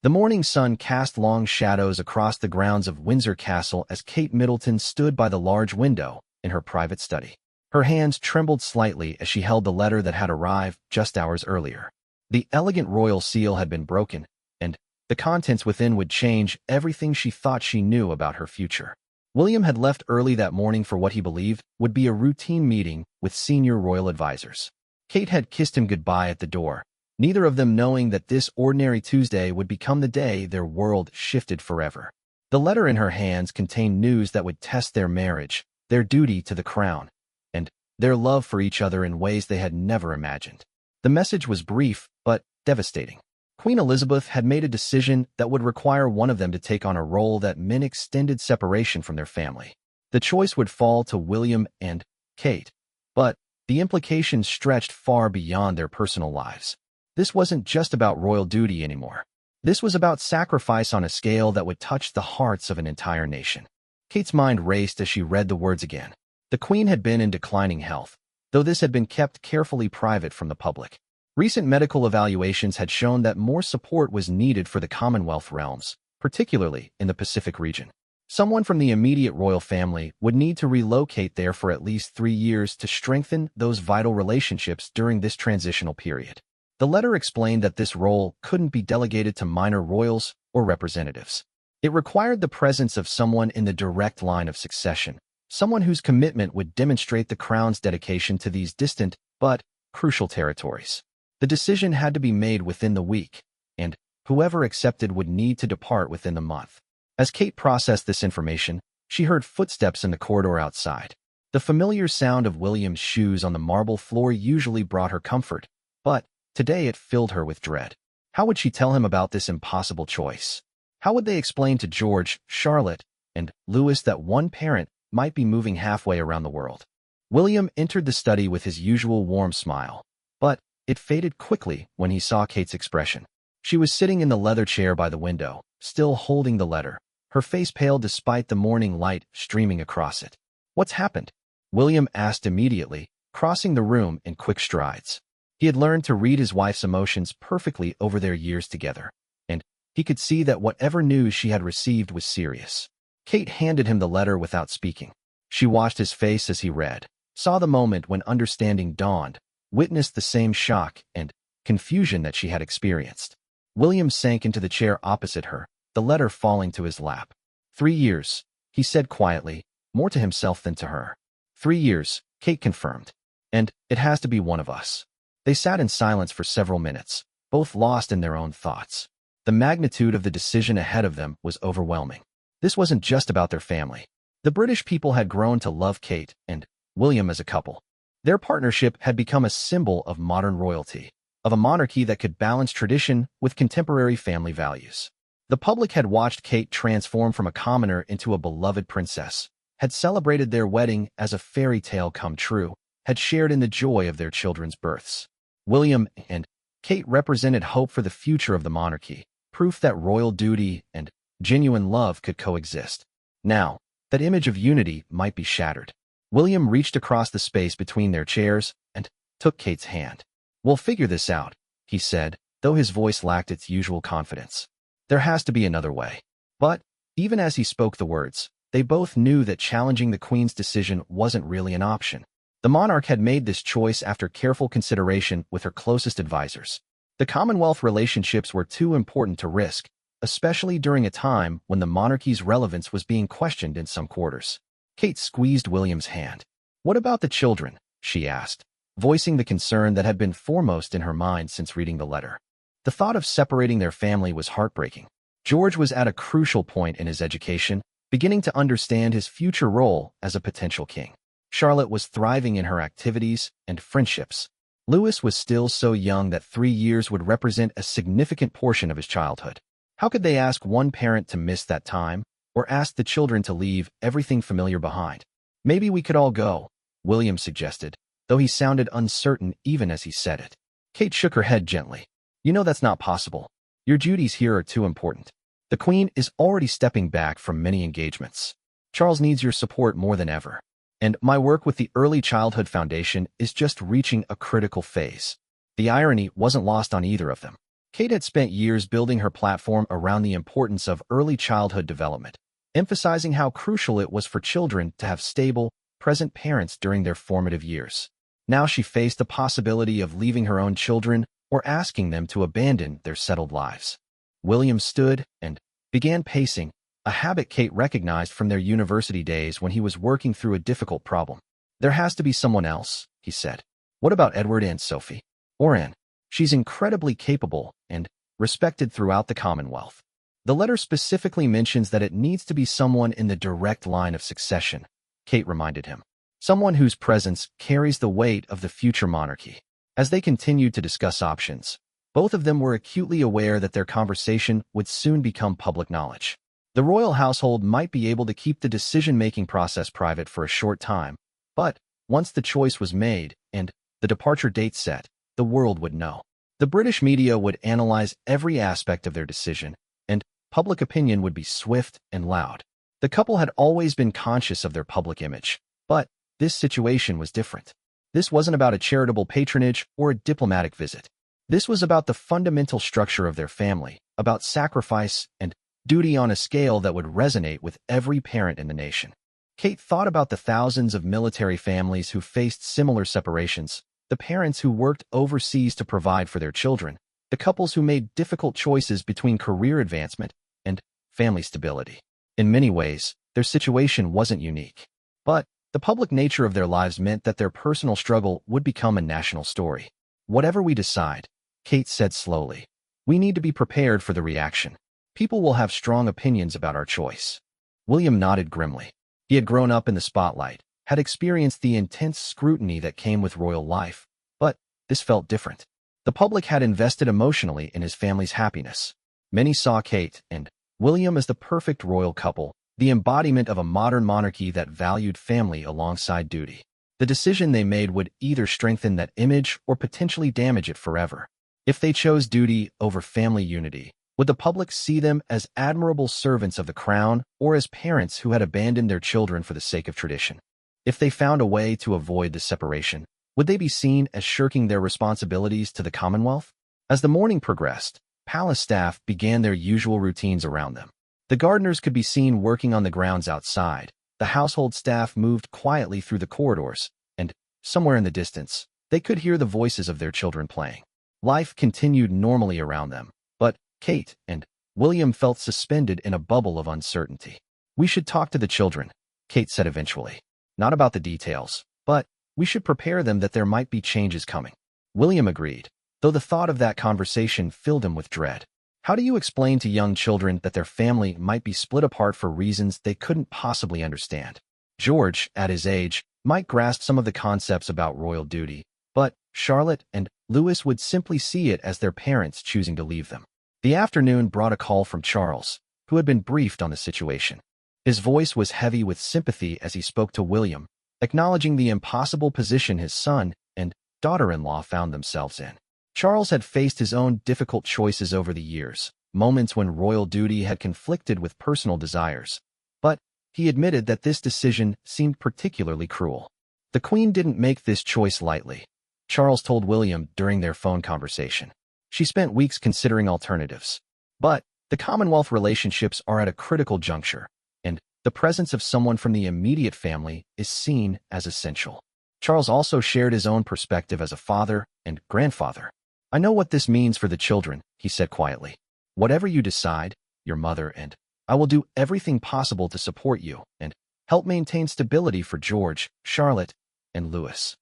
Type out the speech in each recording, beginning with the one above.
The morning sun cast long shadows across the grounds of Windsor Castle as Kate Middleton stood by the large window in her private study. Her hands trembled slightly as she held the letter that had arrived just hours earlier. The elegant royal seal had been broken, and the contents within would change everything she thought she knew about her future. William had left early that morning for what he believed would be a routine meeting with senior royal advisors. Kate had kissed him goodbye at the door, neither of them knowing that this ordinary Tuesday would become the day their world shifted forever. The letter in her hands contained news that would test their marriage, their duty to the crown, and their love for each other in ways they had never imagined. The message was brief, but devastating. Queen Elizabeth had made a decision that would require one of them to take on a role that meant extended separation from their family. The choice would fall to William and Kate, but the implications stretched far beyond their personal lives. This wasn't just about royal duty anymore. This was about sacrifice on a scale that would touch the hearts of an entire nation. Kate's mind raced as she read the words again. The Queen had been in declining health, though this had been kept carefully private from the public. Recent medical evaluations had shown that more support was needed for the Commonwealth realms, particularly in the Pacific region. Someone from the immediate royal family would need to relocate there for at least 3 years to strengthen those vital relationships during this transitional period. The letter explained that this role couldn't be delegated to minor royals or representatives. It required the presence of someone in the direct line of succession, someone whose commitment would demonstrate the crown's dedication to these distant but crucial territories. The decision had to be made within the week, and whoever accepted would need to depart within the month. As Kate processed this information, she heard footsteps in the corridor outside. The familiar sound of William's shoes on the marble floor usually brought her comfort, but today it filled her with dread. How would she tell him about this impossible choice? How would they explain to George, Charlotte, and Louis that one parent might be moving halfway around the world? William entered the study with his usual warm smile, but it faded quickly when he saw Kate's expression. She was sitting in the leather chair by the window, still holding the letter, her face pale despite the morning light streaming across it. "What's happened?" William asked immediately, crossing the room in quick strides. He had learned to read his wife's emotions perfectly over their years together, and he could see that whatever news she had received was serious. Kate handed him the letter without speaking. She watched his face as he read, saw the moment when understanding dawned, witnessed the same shock and confusion that she had experienced. William sank into the chair opposite her, the letter falling to his lap. 3 years, he said quietly, more to himself than to her. 3 years, Kate confirmed. And it has to be one of us. They sat in silence for several minutes, both lost in their own thoughts. The magnitude of the decision ahead of them was overwhelming. This wasn't just about their family. The British people had grown to love Kate and William as a couple. Their partnership had become a symbol of modern royalty, of a monarchy that could balance tradition with contemporary family values. The public had watched Kate transform from a commoner into a beloved princess, had celebrated their wedding as a fairy tale come true, had shared in the joy of their children's births. William and Kate represented hope for the future of the monarchy, proof that royal duty and genuine love could coexist. Now, that image of unity might be shattered. William reached across the space between their chairs and took Kate's hand. "We'll figure this out," he said, though his voice lacked its usual confidence. "There has to be another way." But even as he spoke the words, they both knew that challenging the Queen's decision wasn't really an option. The monarch had made this choice after careful consideration with her closest advisors. The Commonwealth relationships were too important to risk, especially during a time when the monarchy's relevance was being questioned in some quarters. Kate squeezed William's hand. "What about the children?" she asked, voicing the concern that had been foremost in her mind since reading the letter. The thought of separating their family was heartbreaking. George was at a crucial point in his education, beginning to understand his future role as a potential king. Charlotte was thriving in her activities and friendships. Louis was still so young that 3 years would represent a significant portion of his childhood. How could they ask one parent to miss that time, or ask the children to leave everything familiar behind? "Maybe we could all go," William suggested, though he sounded uncertain even as he said it. Kate shook her head gently. "You know that's not possible. Your duties here are too important. The Queen is already stepping back from many engagements. Charles needs your support more than ever. And my work with the Early Childhood Foundation is just reaching a critical phase." The irony wasn't lost on either of them. Kate had spent years building her platform around the importance of early childhood development, emphasizing how crucial it was for children to have stable, present parents during their formative years. Now she faced the possibility of leaving her own children or asking them to abandon their settled lives. William stood and began pacing, a habit Kate recognized from their university days when he was working through a difficult problem. "There has to be someone else," he said. "What about Edward and Sophie? Or Anne? She's incredibly capable and respected throughout the Commonwealth." "The letter specifically mentions that it needs to be someone in the direct line of succession," Kate reminded him. "Someone whose presence carries the weight of the future monarchy." As they continued to discuss options, both of them were acutely aware that their conversation would soon become public knowledge. The royal household might be able to keep the decision-making process private for a short time, but once the choice was made and the departure date set, the world would know. The British media would analyze every aspect of their decision, and public opinion would be swift and loud. The couple had always been conscious of their public image, but this situation was different. This wasn't about a charitable patronage or a diplomatic visit. This was about the fundamental structure of their family, about sacrifice and duty on a scale that would resonate with every parent in the nation. Kate thought about the thousands of military families who faced similar separations, the parents who worked overseas to provide for their children, the couples who made difficult choices between career advancement and family stability. In many ways, their situation wasn't unique. But the public nature of their lives meant that their personal struggle would become a national story. "Whatever we decide," Kate said slowly, "we need to be prepared for the reaction. People will have strong opinions about our choice." William nodded grimly. He had grown up in the spotlight, had experienced the intense scrutiny that came with royal life, but this felt different. The public had invested emotionally in his family's happiness. Many saw Kate and William as the perfect royal couple, the embodiment of a modern monarchy that valued family alongside duty. The decision they made would either strengthen that image or potentially damage it forever. If they chose duty over family unity, would the public see them as admirable servants of the crown or as parents who had abandoned their children for the sake of tradition? If they found a way to avoid the separation, would they be seen as shirking their responsibilities to the Commonwealth? As the morning progressed, palace staff began their usual routines around them. The gardeners could be seen working on the grounds outside. The household staff moved quietly through the corridors, and somewhere in the distance, they could hear the voices of their children playing. Life continued normally around them, but Kate and William felt suspended in a bubble of uncertainty. "We should talk to the children," Kate said eventually. "Not about the details, but we should prepare them that there might be changes coming." William agreed, though the thought of that conversation filled him with dread. How do you explain to young children that their family might be split apart for reasons they couldn't possibly understand? George, at his age, might grasp some of the concepts about royal duty, but Charlotte and Louis would simply see it as their parents choosing to leave them. The afternoon brought a call from Charles, who had been briefed on the situation. His voice was heavy with sympathy as he spoke to William, acknowledging the impossible position his son and daughter-in-law found themselves in. Charles had faced his own difficult choices over the years, moments when royal duty had conflicted with personal desires, but he admitted that this decision seemed particularly cruel. "The Queen didn't make this choice lightly," Charles told William during their phone conversation. "She spent weeks considering alternatives. But the Commonwealth relationships are at a critical juncture, and the presence of someone from the immediate family is seen as essential." Charles also shared his own perspective as a father and grandfather. "I know what this means for the children," he said quietly. "Whatever you decide, your mother and I will do everything possible to support you and help maintain stability for George, Charlotte, and Louis."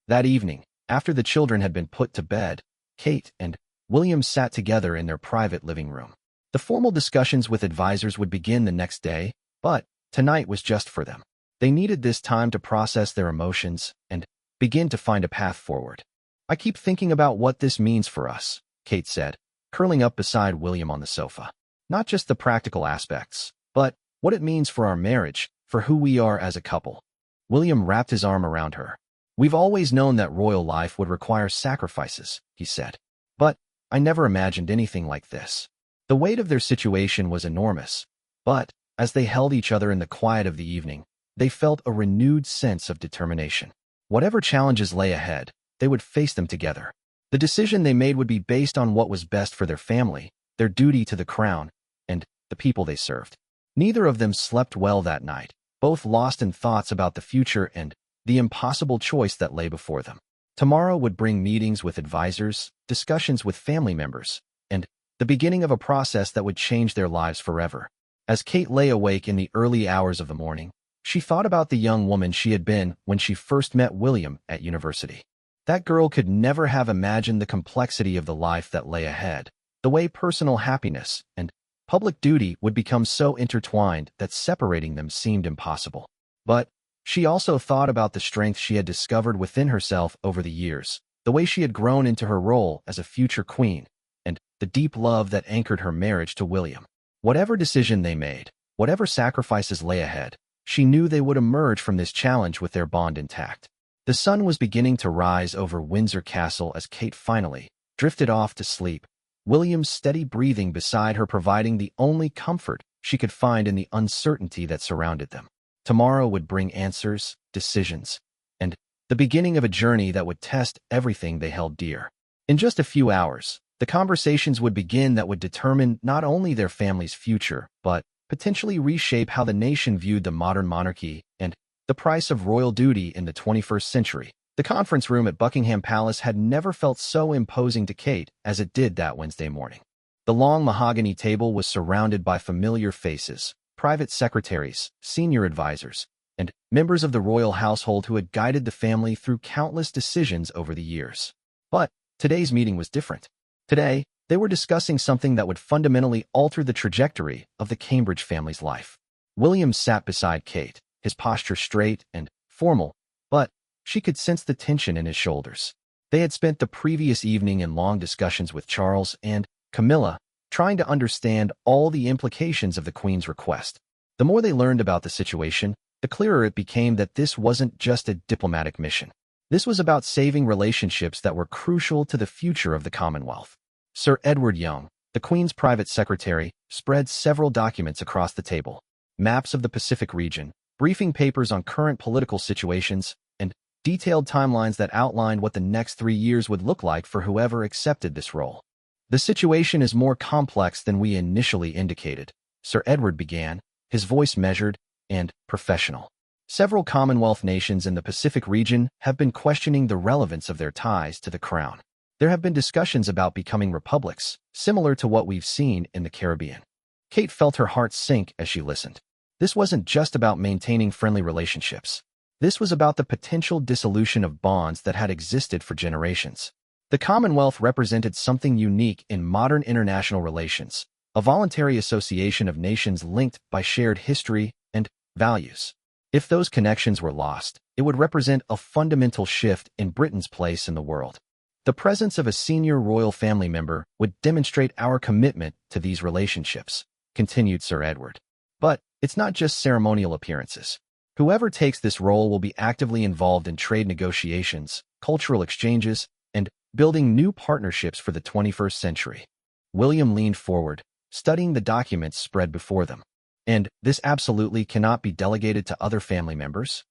That evening, after the children had been put to bed, Kate and William sat together in their private living room. The formal discussions with advisors would begin the next day, but tonight was just for them. They needed this time to process their emotions and begin to find a path forward. "I keep thinking about what this means for us," Kate said, curling up beside William on the sofa. "Not just the practical aspects, but what it means for our marriage, for who we are as a couple." William wrapped his arm around her. "We've always known that royal life would require sacrifices," he said. "But I never imagined anything like this." The weight of their situation was enormous, but as they held each other in the quiet of the evening, they felt a renewed sense of determination. Whatever challenges lay ahead, they would face them together. The decision they made would be based on what was best for their family, their duty to the crown, and the people they served. Neither of them slept well that night, both lost in thoughts about the future and the impossible choice that lay before them. Tomorrow would bring meetings with advisors, discussions with family members, and the beginning of a process that would change their lives forever. As Kate lay awake in the early hours of the morning, she thought about the young woman she had been when she first met William at university. That girl could never have imagined the complexity of the life that lay ahead, the way personal happiness and public duty would become so intertwined that separating them seemed impossible. But she also thought about the strength she had discovered within herself over the years, the way she had grown into her role as a future queen, and the deep love that anchored her marriage to William. Whatever decision they made, whatever sacrifices lay ahead, she knew they would emerge from this challenge with their bond intact. The sun was beginning to rise over Windsor Castle as Kate finally drifted off to sleep, William's steady breathing beside her providing the only comfort she could find in the uncertainty that surrounded them. Tomorrow would bring answers, decisions, and the beginning of a journey that would test everything they held dear. In just a few hours, the conversations would begin that would determine not only their family's future, but potentially reshape how the nation viewed the modern monarchy and the price of royal duty in the 21st century. The conference room at Buckingham Palace had never felt so imposing to Kate as it did that Wednesday morning. The long mahogany table was surrounded by familiar faces, private secretaries, senior advisors, and members of the royal household who had guided the family through countless decisions over the years. But today's meeting was different. Today, they were discussing something that would fundamentally alter the trajectory of the Cambridge family's life. William sat beside Kate, his posture straight and formal, but she could sense the tension in his shoulders. They had spent the previous evening in long discussions with Charles and Camilla, trying to understand all the implications of the Queen's request. The more they learned about the situation, the clearer it became that this wasn't just a diplomatic mission. This was about saving relationships that were crucial to the future of the Commonwealth. Sir Edward Young, the Queen's private secretary, spread several documents across the table. Maps of the Pacific region, briefing papers on current political situations, and detailed timelines that outlined what the next 3 years would look like for whoever accepted this role. The situation is more complex than we initially indicated, Sir Edward began, his voice measured and professional. Several Commonwealth nations in the Pacific region have been questioning the relevance of their ties to the crown. There have been discussions about becoming republics, similar to what we've seen in the Caribbean. Kate felt her heart sink as she listened. This wasn't just about maintaining friendly relationships. This was about the potential dissolution of bonds that had existed for generations. The Commonwealth represented something unique in modern international relations, a voluntary association of nations linked by shared history and values. If those connections were lost, it would represent a fundamental shift in Britain's place in the world. The presence of a senior royal family member would demonstrate our commitment to these relationships, continued Sir Edward. But it's not just ceremonial appearances. Whoever takes this role will be actively involved in trade negotiations, cultural exchanges, and building new partnerships for the 21st century. William leaned forward, studying the documents spread before them. And this absolutely cannot be delegated to other family members?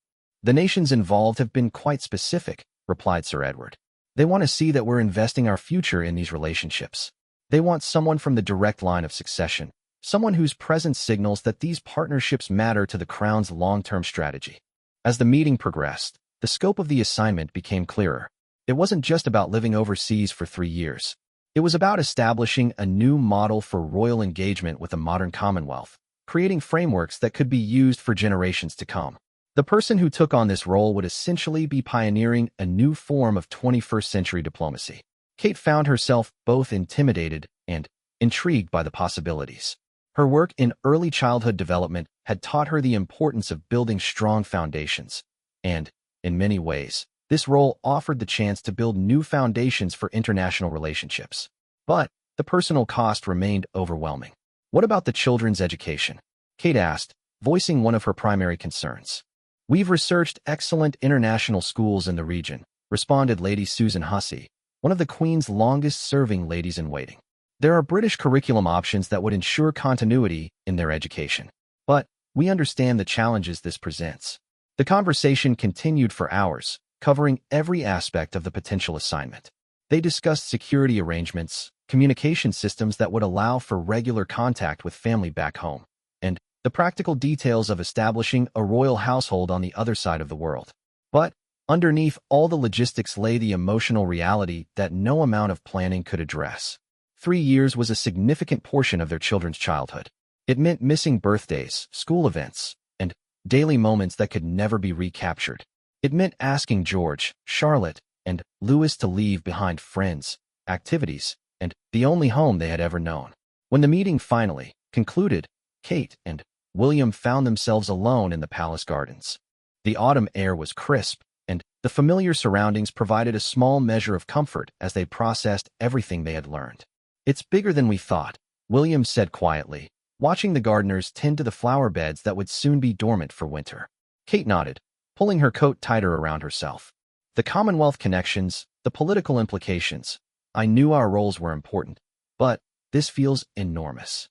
The nations involved have been quite specific, replied Sir Edward. They want to see that we're investing our future in these relationships. They want someone from the direct line of succession, someone whose presence signals that these partnerships matter to the Crown's long-term strategy. As the meeting progressed, the scope of the assignment became clearer. It wasn't just about living overseas for 3 years. It was about establishing a new model for royal engagement with a modern Commonwealth, creating frameworks that could be used for generations to come. The person who took on this role would essentially be pioneering a new form of 21st century diplomacy. Kate found herself both intimidated and intrigued by the possibilities. Her work in early childhood development had taught her the importance of building strong foundations, and, in many ways, this role offered the chance to build new foundations for international relationships. But the personal cost remained overwhelming. What about the children's education? Kate asked, voicing one of her primary concerns. We've researched excellent international schools in the region, responded Lady Susan Hussey, one of the Queen's longest-serving ladies-in-waiting. There are British curriculum options that would ensure continuity in their education. But we understand the challenges this presents. The conversation continued for hours, covering every aspect of the potential assignment. They discussed security arrangements, communication systems that would allow for regular contact with family back home, and the practical details of establishing a royal household on the other side of the world. But underneath all the logistics lay the emotional reality that no amount of planning could address. 3 years was a significant portion of their children's childhood. It meant missing birthdays, school events, and daily moments that could never be recaptured. It meant asking George, Charlotte, and Louis to leave behind friends, activities, and the only home they had ever known. When the meeting finally concluded, Kate and William found themselves alone in the palace gardens. The autumn air was crisp, and the familiar surroundings provided a small measure of comfort as they processed everything they had learned. "It's bigger than we thought," William said quietly, watching the gardeners tend to the flower beds that would soon be dormant for winter. Kate nodded, pulling her coat tighter around herself. "The Commonwealth connections, the political implications. I knew our roles were important, but this feels enormous."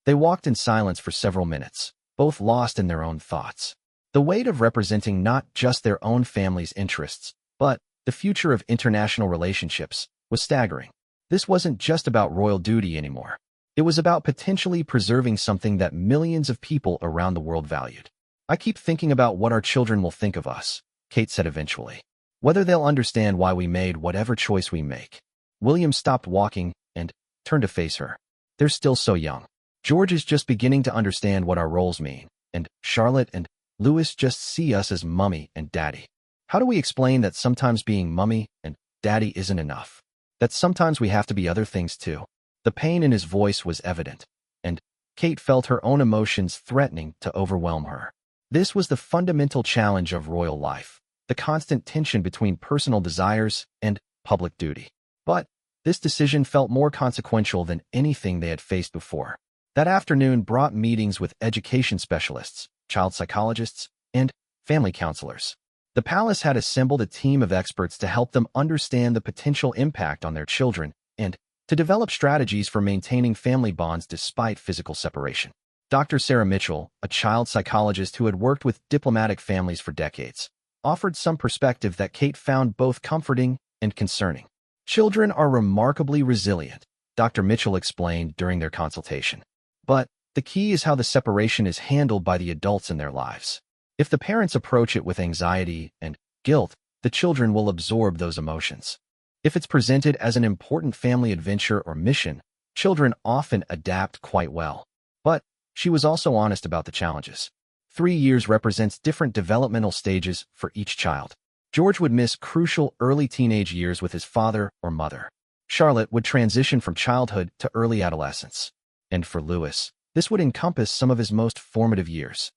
They walked in silence for several minutes, both lost in their own thoughts. The weight of representing not just their own family's interests, but the future of international relationships was staggering. This wasn't just about royal duty anymore. It was about potentially preserving something that millions of people around the world valued. "I keep thinking about what our children will think of us," Kate said eventually. "Whether they'll understand why we made whatever choice we make." William stopped walking and turned to face her. "They're still so young. George is just beginning to understand what our roles mean, and Charlotte and Louis just see us as mummy and daddy. How do we explain that sometimes being mummy and daddy isn't enough? That sometimes we have to be other things too?" The pain in his voice was evident, and Kate felt her own emotions threatening to overwhelm her. This was the fundamental challenge of royal life, the constant tension between personal desires and public duty. But this decision felt more consequential than anything they had faced before. That afternoon brought meetings with education specialists, child psychologists, and family counselors. The palace had assembled a team of experts to help them understand the potential impact on their children and to develop strategies for maintaining family bonds despite physical separation. Dr. Sarah Mitchell, a child psychologist who had worked with diplomatic families for decades, offered some perspective that Kate found both comforting and concerning. "Children are remarkably resilient," Dr. Mitchell explained during their consultation. "But the key is how the separation is handled by the adults in their lives. If the parents approach it with anxiety and guilt, the children will absorb those emotions. If it's presented as an important family adventure or mission, children often adapt quite well." But she was also honest about the challenges. 3 years represents different developmental stages for each child. George would miss crucial early teenage years with his father or mother. Charlotte would transition from childhood to early adolescence. And for Louis, this would encompass some of his most formative years.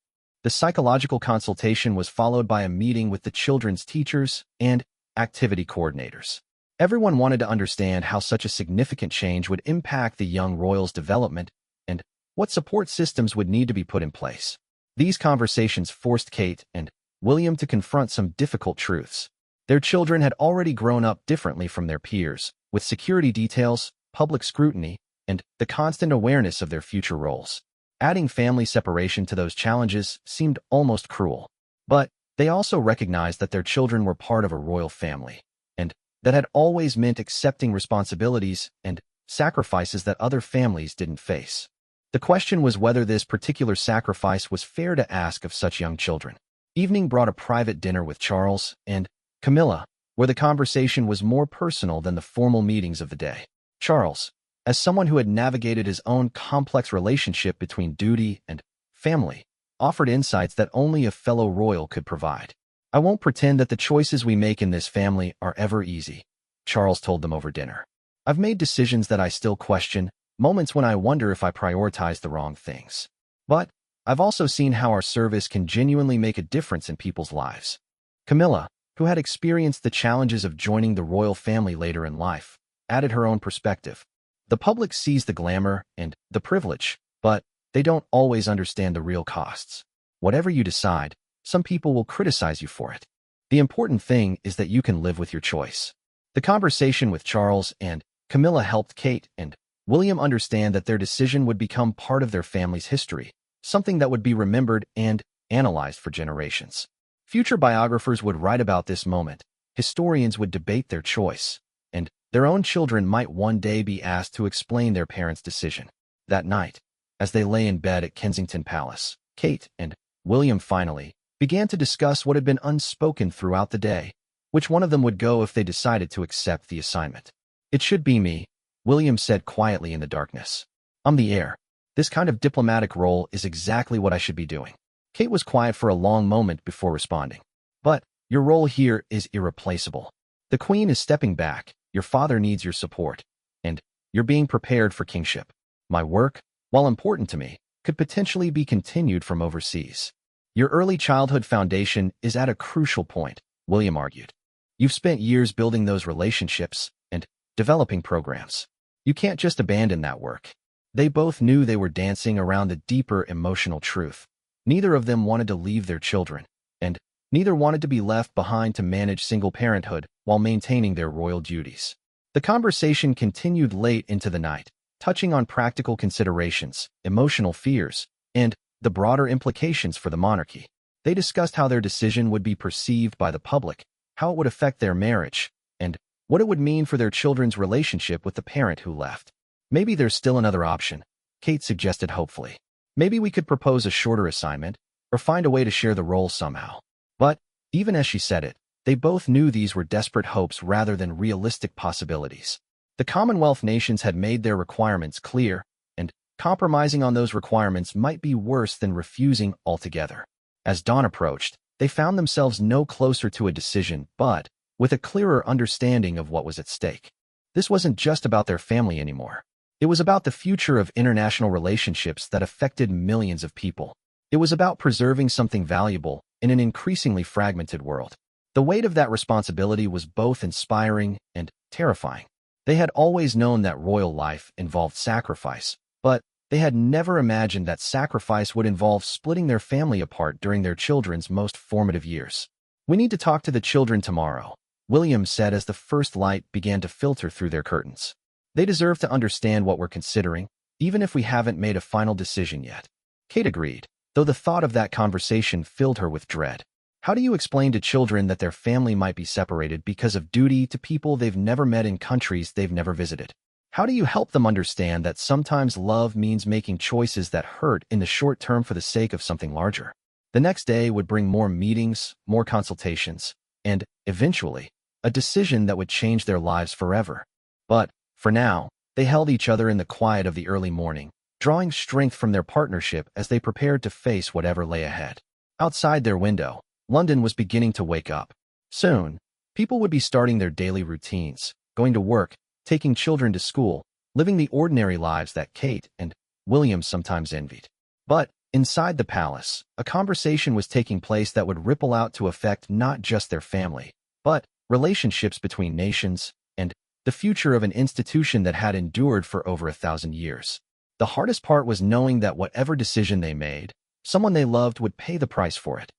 The psychological consultation was followed by a meeting with the children's teachers and activity coordinators. Everyone wanted to understand how such a significant change would impact the young royal's development and what support systems would need to be put in place. These conversations forced Kate and William to confront some difficult truths. Their children had already grown up differently from their peers, with security details, public scrutiny, and the constant awareness of their future roles. Adding family separation to those challenges seemed almost cruel. But they also recognized that their children were part of a royal family, and that had always meant accepting responsibilities and sacrifices that other families didn't face. The question was whether this particular sacrifice was fair to ask of such young children. Evening brought a private dinner with Charles and Camilla, where the conversation was more personal than the formal meetings of the day. Charles, as someone who had navigated his own complex relationship between duty and family, offered insights that only a fellow royal could provide. "I won't pretend that the choices we make in this family are ever easy," Charles told them over dinner. "I've made decisions that I still question, moments when I wonder if I prioritize the wrong things. But I've also seen how our service can genuinely make a difference in people's lives." Camilla, who had experienced the challenges of joining the royal family later in life, added her own perspective. "The public sees the glamour and the privilege, but they don't always understand the real costs. Whatever you decide, some people will criticize you for it. The important thing is that you can live with your choice." The conversation with Charles and Camilla helped Kate and William understand that their decision would become part of their family's history, something that would be remembered and analyzed for generations. Future biographers would write about this moment, historians would debate their choice, and Their own children might one day be asked to explain their parents' decision. That night, as they lay in bed at Kensington Palace, Kate and William finally began to discuss what had been unspoken throughout the day, which one of them would go if they decided to accept the assignment. "It should be me," William said quietly in the darkness. "I'm the heir. This kind of diplomatic role is exactly what I should be doing." Kate was quiet for a long moment before responding. "But your role here is irreplaceable. The Queen is stepping back, your father needs your support, and you're being prepared for kingship. My work, while important to me, could potentially be continued from overseas. Your early childhood foundation is at a crucial point," William argued. "You've spent years building those relationships and developing programs. You can't just abandon that work." They both knew they were dancing around the deeper emotional truth. Neither of them wanted to leave their children, and neither wanted to be left behind to manage single parenthood while maintaining their royal duties. The conversation continued late into the night, touching on practical considerations, emotional fears, and the broader implications for the monarchy. They discussed how their decision would be perceived by the public, how it would affect their marriage, and what it would mean for their children's relationship with the parent who left. "Maybe there's still another option," Kate suggested hopefully. "Maybe we could propose a shorter assignment, or find a way to share the role somehow." But, even as she said it, they both knew these were desperate hopes rather than realistic possibilities. The Commonwealth nations had made their requirements clear, and compromising on those requirements might be worse than refusing altogether. As dawn approached, they found themselves no closer to a decision, but with a clearer understanding of what was at stake. This wasn't just about their family anymore. It was about the future of international relationships that affected millions of people. It was about preserving something valuable in an increasingly fragmented world. The weight of that responsibility was both inspiring and terrifying. They had always known that royal life involved sacrifice, but they had never imagined that sacrifice would involve splitting their family apart during their children's most formative years. "We need to talk to the children tomorrow," William said as the first light began to filter through their curtains. "They deserve to understand what we're considering, even if we haven't made a final decision yet." Kate agreed, though the thought of that conversation filled her with dread. How do you explain to children that their family might be separated because of duty to people they've never met in countries they've never visited? How do you help them understand that sometimes love means making choices that hurt in the short term for the sake of something larger? The next day would bring more meetings, more consultations, and, eventually, a decision that would change their lives forever. But, for now, they held each other in the quiet of the early morning, drawing strength from their partnership as they prepared to face whatever lay ahead. Outside their window, London was beginning to wake up. Soon, people would be starting their daily routines, going to work, taking children to school, living the ordinary lives that Kate and William sometimes envied. But, inside the palace, a conversation was taking place that would ripple out to affect not just their family, but relationships between nations, and the future of an institution that had endured for over 1,000 years. The hardest part was knowing that whatever decision they made, someone they loved would pay the price for it.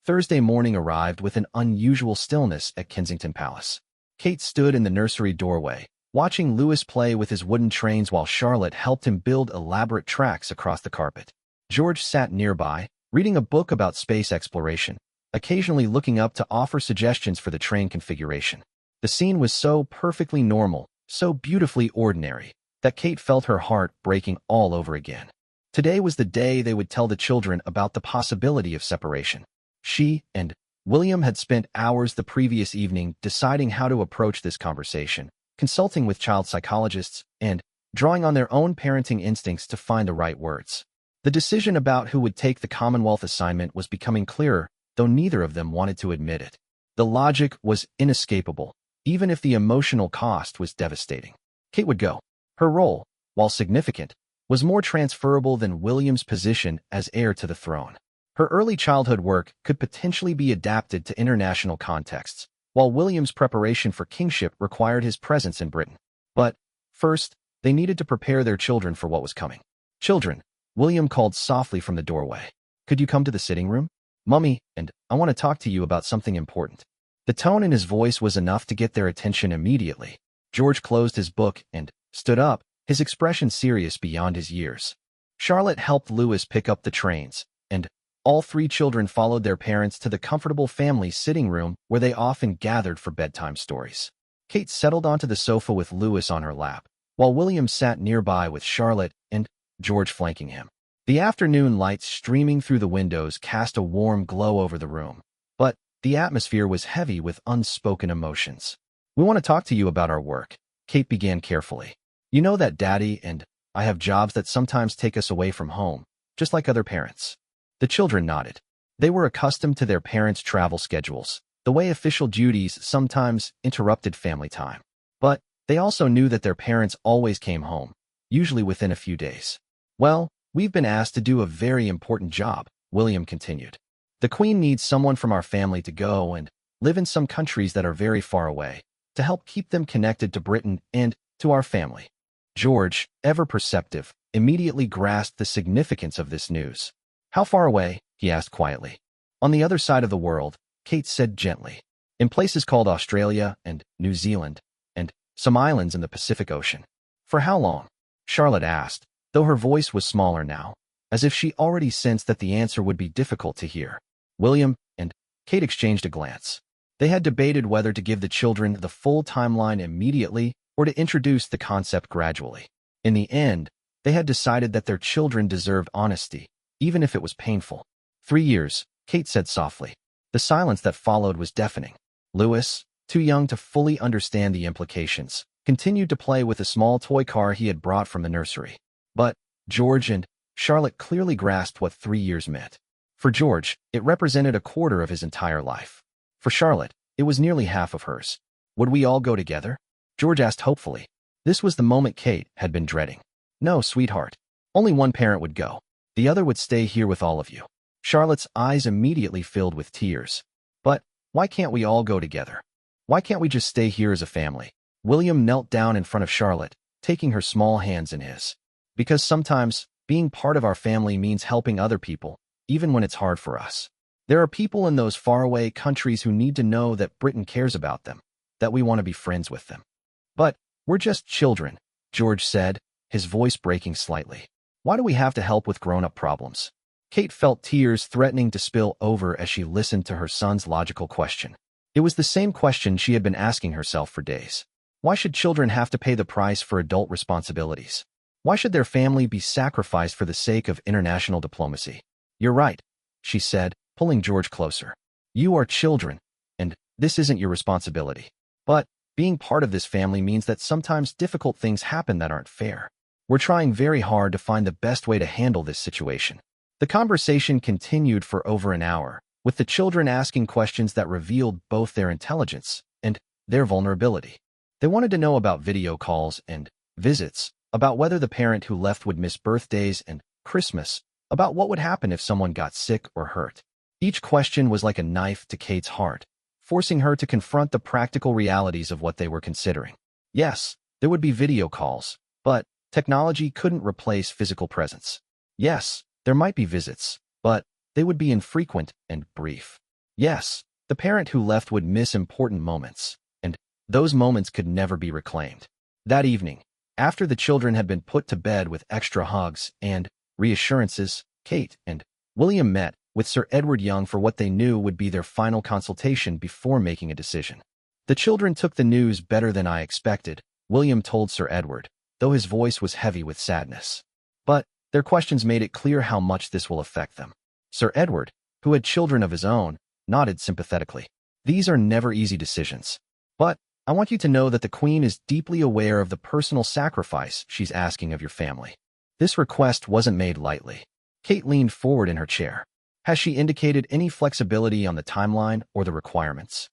Thursday morning arrived with an unusual stillness at Kensington Palace. Kate stood in the nursery doorway, watching Louis play with his wooden trains while Charlotte helped him build elaborate tracks across the carpet. George sat nearby, reading a book about space exploration, occasionally looking up to offer suggestions for the train configuration. The scene was so perfectly normal, so beautifully ordinary, that Kate felt her heart breaking all over again. Today was the day they would tell the children about the possibility of separation. She and William had spent hours the previous evening deciding how to approach this conversation, consulting with child psychologists, and drawing on their own parenting instincts to find the right words. The decision about who would take the Commonwealth assignment was becoming clearer, though neither of them wanted to admit it. The logic was inescapable, even if the emotional cost was devastating. Kate would go. Her role, while significant, was more transferable than William's position as heir to the throne. Her early childhood work could potentially be adapted to international contexts, while William's preparation for kingship required his presence in Britain. But, first, they needed to prepare their children for what was coming. "Children," William called softly from the doorway. "Could you come to the sitting room? Mummy and I want to talk to you about something important." The tone in his voice was enough to get their attention immediately. George closed his book and stood up, his expression serious beyond his years. Charlotte helped Louis pick up the trains, and all three children followed their parents to the comfortable family sitting room where they often gathered for bedtime stories. Kate settled onto the sofa with Louis on her lap, while William sat nearby with Charlotte and George flanking him. The afternoon lights streaming through the windows cast a warm glow over the room, but the atmosphere was heavy with unspoken emotions. "We want to talk to you about our work," Kate began carefully. "You know that Daddy and I have jobs that sometimes take us away from home, just like other parents." The children nodded. They were accustomed to their parents' travel schedules, the way official duties sometimes interrupted family time. But they also knew that their parents always came home, usually within a few days. "Well, we've been asked to do a very important job," William continued. "The Queen needs someone from our family to go and live in some countries that are very far away, to help keep them connected to Britain and to our family." George, ever perceptive, immediately grasped the significance of this news. "How far away?" he asked quietly. "On the other side of the world," Kate said gently. "In places called Australia and New Zealand, and some islands in the Pacific Ocean." "For how long?" Charlotte asked, though her voice was smaller now, as if she already sensed that the answer would be difficult to hear. William and Kate exchanged a glance. They had debated whether to give the children the full timeline immediately or to introduce the concept gradually. In the end, they had decided that their children deserved honesty, even if it was painful. 3 years, Kate said softly. The silence that followed was deafening. Louis, too young to fully understand the implications, continued to play with a small toy car he had brought from the nursery. But George and Charlotte clearly grasped what 3 years meant. For George, it represented a quarter of his entire life. For Charlotte, it was nearly half of hers. "Would we all go together?" George asked hopefully. This was the moment Kate had been dreading. "No, sweetheart. Only one parent would go. The other would stay here with all of you." Charlotte's eyes immediately filled with tears. "But why can't we all go together? Why can't we just stay here as a family?" William knelt down in front of Charlotte, taking her small hands in his. "Because sometimes, being part of our family means helping other people, even when it's hard for us. There are people in those faraway countries who need to know that Britain cares about them, that we want to be friends with them." "But we're just children," George said, his voice breaking slightly. "Why do we have to help with grown-up problems?" Kate felt tears threatening to spill over as she listened to her son's logical question. It was the same question she had been asking herself for days. Why should children have to pay the price for adult responsibilities? Why should their family be sacrificed for the sake of international diplomacy? "You're right," she said, pulling George closer. "You are children, and this isn't your responsibility. But being part of this family means that sometimes difficult things happen that aren't fair. We're trying very hard to find the best way to handle this situation." The conversation continued for over an hour, with the children asking questions that revealed both their intelligence and their vulnerability. They wanted to know about video calls and visits, about whether the parent who left would miss birthdays and Christmas, about what would happen if someone got sick or hurt. Each question was like a knife to Kate's heart, forcing her to confront the practical realities of what they were considering. Yes, there would be video calls, but technology couldn't replace physical presence. Yes, there might be visits, but they would be infrequent and brief. Yes, the parent who left would miss important moments, and those moments could never be reclaimed. That evening, after the children had been put to bed with extra hugs and reassurances, Kate and William met with Sir Edward Young for what they knew would be their final consultation before making a decision. "The children took the news better than I expected," William told Sir Edward, though his voice was heavy with sadness. "But their questions made it clear how much this will affect them." Sir Edward, who had children of his own, nodded sympathetically. "These are never easy decisions. But I want you to know that the Queen is deeply aware of the personal sacrifice she's asking of your family. This request wasn't made lightly." Kate leaned forward in her chair. "Has she indicated any flexibility on the timeline or the requirements?"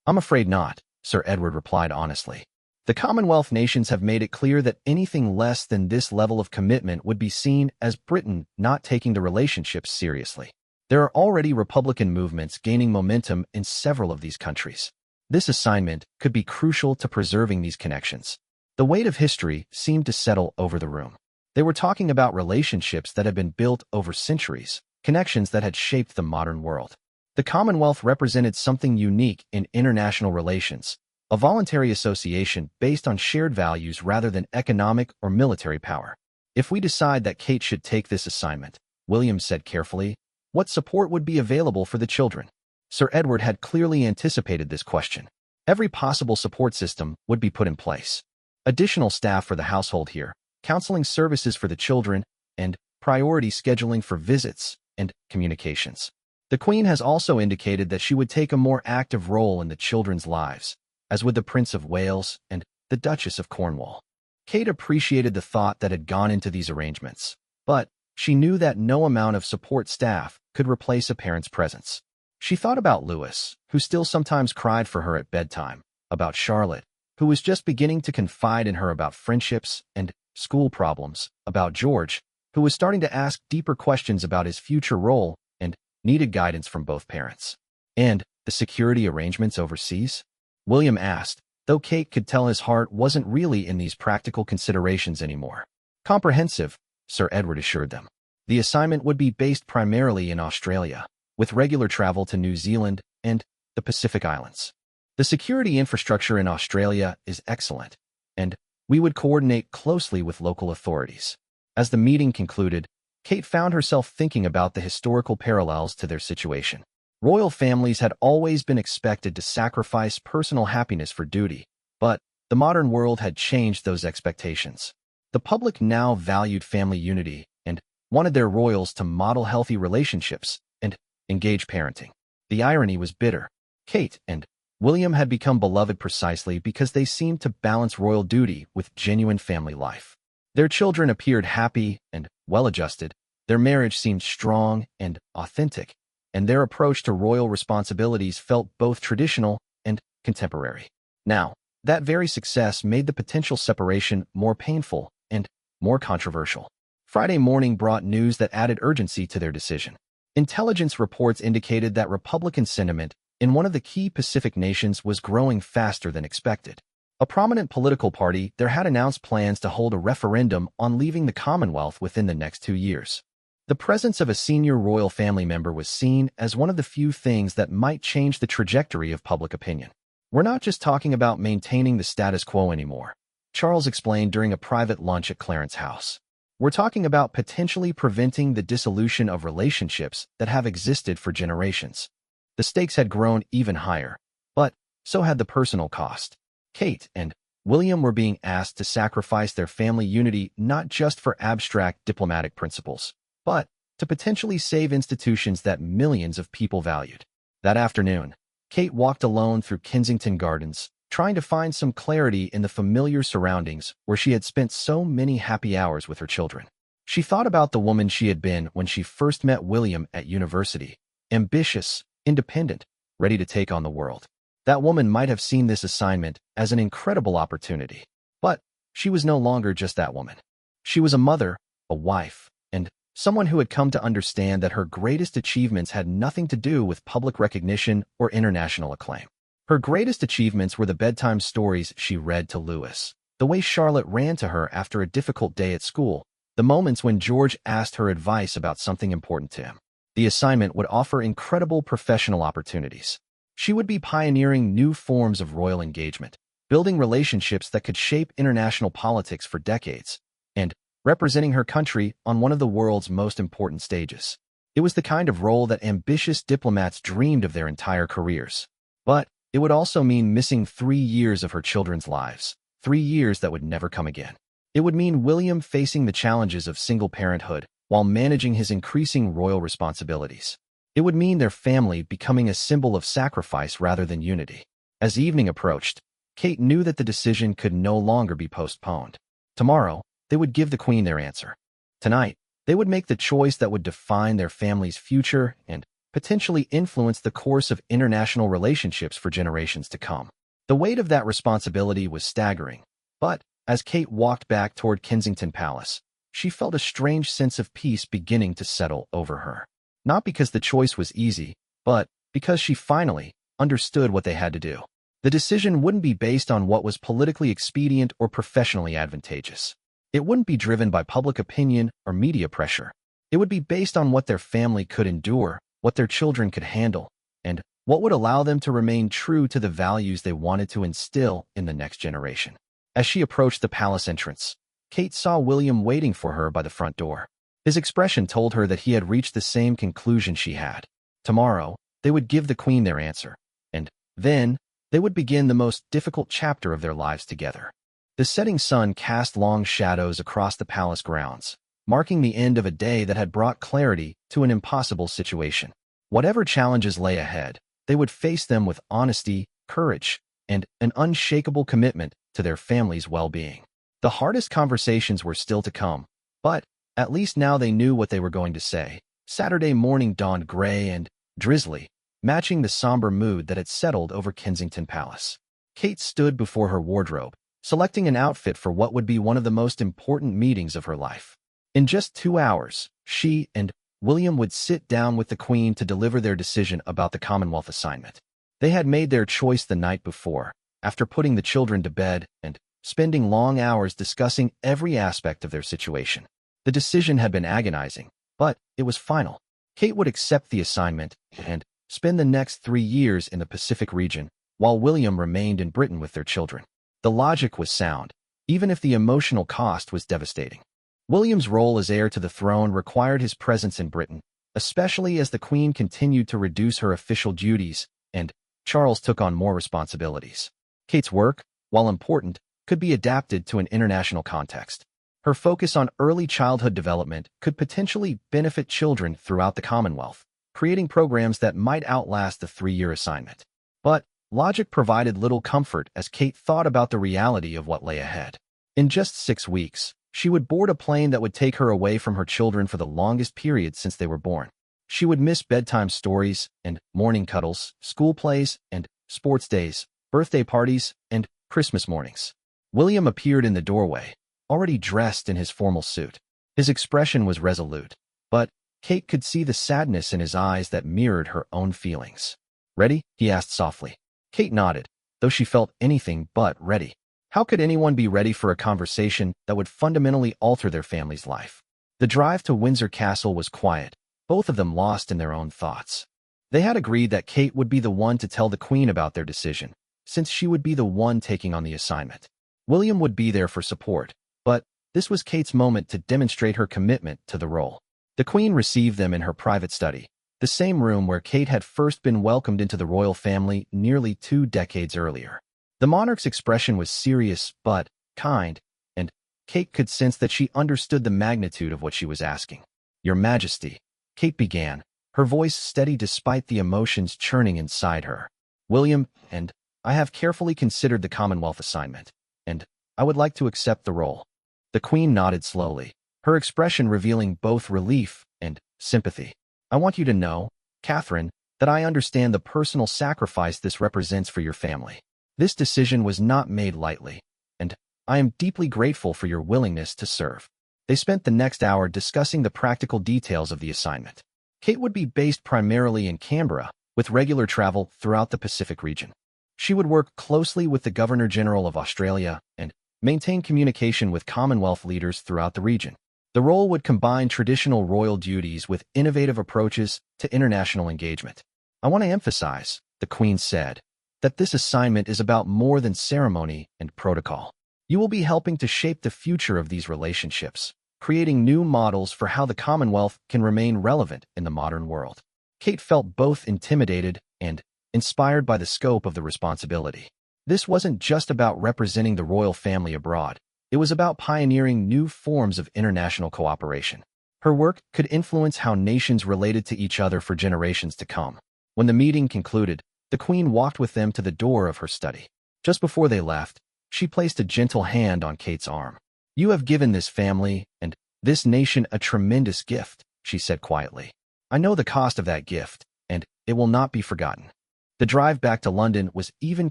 "I'm afraid not," Sir Edward replied honestly. "The Commonwealth nations have made it clear that anything less than this level of commitment would be seen as Britain not taking the relationship seriously. There are already Republican movements gaining momentum in several of these countries. This assignment could be crucial to preserving these connections." The weight of history seemed to settle over the room. They were talking about relationships that had been built over centuries, connections that had shaped the modern world. The Commonwealth represented something unique in international relations, a voluntary association based on shared values rather than economic or military power. "If we decide that Kate should take this assignment," William said carefully, "what support would be available for the children?" Sir Edward had clearly anticipated this question. Every possible support system would be put in place. Additional staff for the household here, counseling services for the children, and priority scheduling for visits and communications. The Queen has also indicated that she would take a more active role in the children's lives, as would the Prince of Wales and the Duchess of Cornwall. Kate appreciated the thought that had gone into these arrangements, but she knew that no amount of support staff could replace a parent's presence. She thought about Louis, who still sometimes cried for her at bedtime, about Charlotte, who was just beginning to confide in her about friendships and school problems, about George, who was starting to ask deeper questions about his future role and needed guidance from both parents. And the security arrangements overseas? William asked, though Kate could tell his heart wasn't really in these practical considerations anymore. Comprehensive, Sir Edward assured them. The assignment would be based primarily in Australia, with regular travel to New Zealand and the Pacific Islands. The security infrastructure in Australia is excellent, and we would coordinate closely with local authorities. As the meeting concluded, Kate found herself thinking about the historical parallels to their situation. Royal families had always been expected to sacrifice personal happiness for duty, but the modern world had changed those expectations. The public now valued family unity and wanted their royals to model healthy relationships and engage parenting. The irony was bitter. Kate and William had become beloved precisely because they seemed to balance royal duty with genuine family life. Their children appeared happy and well-adjusted, their marriage seemed strong and authentic, and their approach to royal responsibilities felt both traditional and contemporary. Now, that very success made the potential separation more painful and more controversial. Friday morning brought news that added urgency to their decision. Intelligence reports indicated that Republican sentiment in one of the key Pacific nations was growing faster than expected. A prominent political party there had announced plans to hold a referendum on leaving the Commonwealth within the next 2 years. The presence of a senior royal family member was seen as one of the few things that might change the trajectory of public opinion. We're not just talking about maintaining the status quo anymore, Charles explained during a private lunch at Clarence House. We're talking about potentially preventing the dissolution of relationships that have existed for generations. The stakes had grown even higher, but so had the personal cost. Kate and William were being asked to sacrifice their family unity not just for abstract diplomatic principles, but to potentially save institutions that millions of people valued. That afternoon, Kate walked alone through Kensington Gardens, trying to find some clarity in the familiar surroundings where she had spent so many happy hours with her children. She thought about the woman she had been when she first met William at university, ambitious, independent, ready to take on the world. That woman might have seen this assignment as an incredible opportunity, but she was no longer just that woman. She was a mother, a wife, and someone who had come to understand that her greatest achievements had nothing to do with public recognition or international acclaim. Her greatest achievements were the bedtime stories she read to Louis, the way Charlotte ran to her after a difficult day at school, the moments when George asked her advice about something important to him. The assignment would offer incredible professional opportunities. She would be pioneering new forms of royal engagement, building relationships that could shape international politics for decades, and representing her country on one of the world's most important stages. It was the kind of role that ambitious diplomats dreamed of their entire careers. But it would also mean missing 3 years of her children's lives, 3 years that would never come again. It would mean William facing the challenges of single parenthood while managing his increasing royal responsibilities. It would mean their family becoming a symbol of sacrifice rather than unity. As evening approached, Kate knew that the decision could no longer be postponed. Tomorrow, they would give the Queen their answer. Tonight, they would make the choice that would define their family's future and potentially influence the course of international relationships for generations to come. The weight of that responsibility was staggering, but as Kate walked back toward Kensington Palace, she felt a strange sense of peace beginning to settle over her. Not because the choice was easy, but because she finally understood what they had to do. The decision wouldn't be based on what was politically expedient or professionally advantageous. It wouldn't be driven by public opinion or media pressure. It would be based on what their family could endure, what their children could handle, and what would allow them to remain true to the values they wanted to instill in the next generation. As she approached the palace entrance, Kate saw William waiting for her by the front door. His expression told her that he had reached the same conclusion she had. Tomorrow, they would give the Queen their answer, and then They would begin the most difficult chapter of their lives together. The setting sun cast long shadows across the palace grounds, marking the end of a day that had brought clarity to an impossible situation. Whatever challenges lay ahead, they would face them with honesty, courage, and an unshakable commitment to their family's well-being. The hardest conversations were still to come, but at least now they knew what they were going to say. Saturday morning dawned gray and drizzly, matching the somber mood that had settled over Kensington Palace. Kate stood before her wardrobe, selecting an outfit for what would be one of the most important meetings of her life. In just 2 hours, she and William would sit down with the Queen to deliver their decision about the Commonwealth assignment. They had made their choice the night before, after putting the children to bed and spending long hours discussing every aspect of their situation. The decision had been agonizing, but it was final. Kate would accept the assignment and spend the next 3 years in the Pacific region, while William remained in Britain with their children. The logic was sound, even if the emotional cost was devastating. William's role as heir to the throne required his presence in Britain, especially as the Queen continued to reduce her official duties and Charles took on more responsibilities. Kate's work, while important, could be adapted to an international context. Her focus on early childhood development could potentially benefit children throughout the Commonwealth, creating programs that might outlast the 3-year assignment. But logic provided little comfort as Kate thought about the reality of what lay ahead. In just 6 weeks, she would board a plane that would take her away from her children for the longest period since they were born. She would miss bedtime stories and morning cuddles, school plays and sports days, birthday parties and Christmas mornings. William appeared in the doorway, already dressed in his formal suit. His expression was resolute, but Kate could see the sadness in his eyes that mirrored her own feelings. "Ready?" he asked softly. Kate nodded, though she felt anything but ready. How could anyone be ready for a conversation that would fundamentally alter their family's life? The drive to Windsor Castle was quiet, both of them lost in their own thoughts. They had agreed that Kate would be the one to tell the Queen about their decision, since she would be the one taking on the assignment. William would be there for support, but this was Kate's moment to demonstrate her commitment to the role. The Queen received them in her private study, the same room where Kate had first been welcomed into the royal family nearly 2 decades earlier. The monarch's expression was serious but kind, and Kate could sense that she understood the magnitude of what she was asking. "Your Majesty," Kate began, her voice steady despite the emotions churning inside her. "William and I have carefully considered the Commonwealth assignment, and I would like to accept the role." The Queen nodded slowly, her expression revealing both relief and sympathy. "I want you to know, Catherine, that I understand the personal sacrifice this represents for your family. This decision was not made lightly, and I am deeply grateful for your willingness to serve." They spent the next hour discussing the practical details of the assignment. Kate would be based primarily in Canberra, with regular travel throughout the Pacific region. She would work closely with the Governor-General of Australia and maintain communication with Commonwealth leaders throughout the region. The role would combine traditional royal duties with innovative approaches to international engagement. "I want to emphasize," the Queen said, "that this assignment is about more than ceremony and protocol. You will be helping to shape the future of these relationships, creating new models for how the Commonwealth can remain relevant in the modern world." Kate felt both intimidated and inspired by the scope of the responsibility. This wasn't just about representing the royal family abroad. It was about pioneering new forms of international cooperation. Her work could influence how nations related to each other for generations to come. When the meeting concluded, the Queen walked with them to the door of her study. Just before they left, she placed a gentle hand on Kate's arm. "You have given this family and this nation a tremendous gift," she said quietly. "I know the cost of that gift, and it will not be forgotten." The drive back to London was even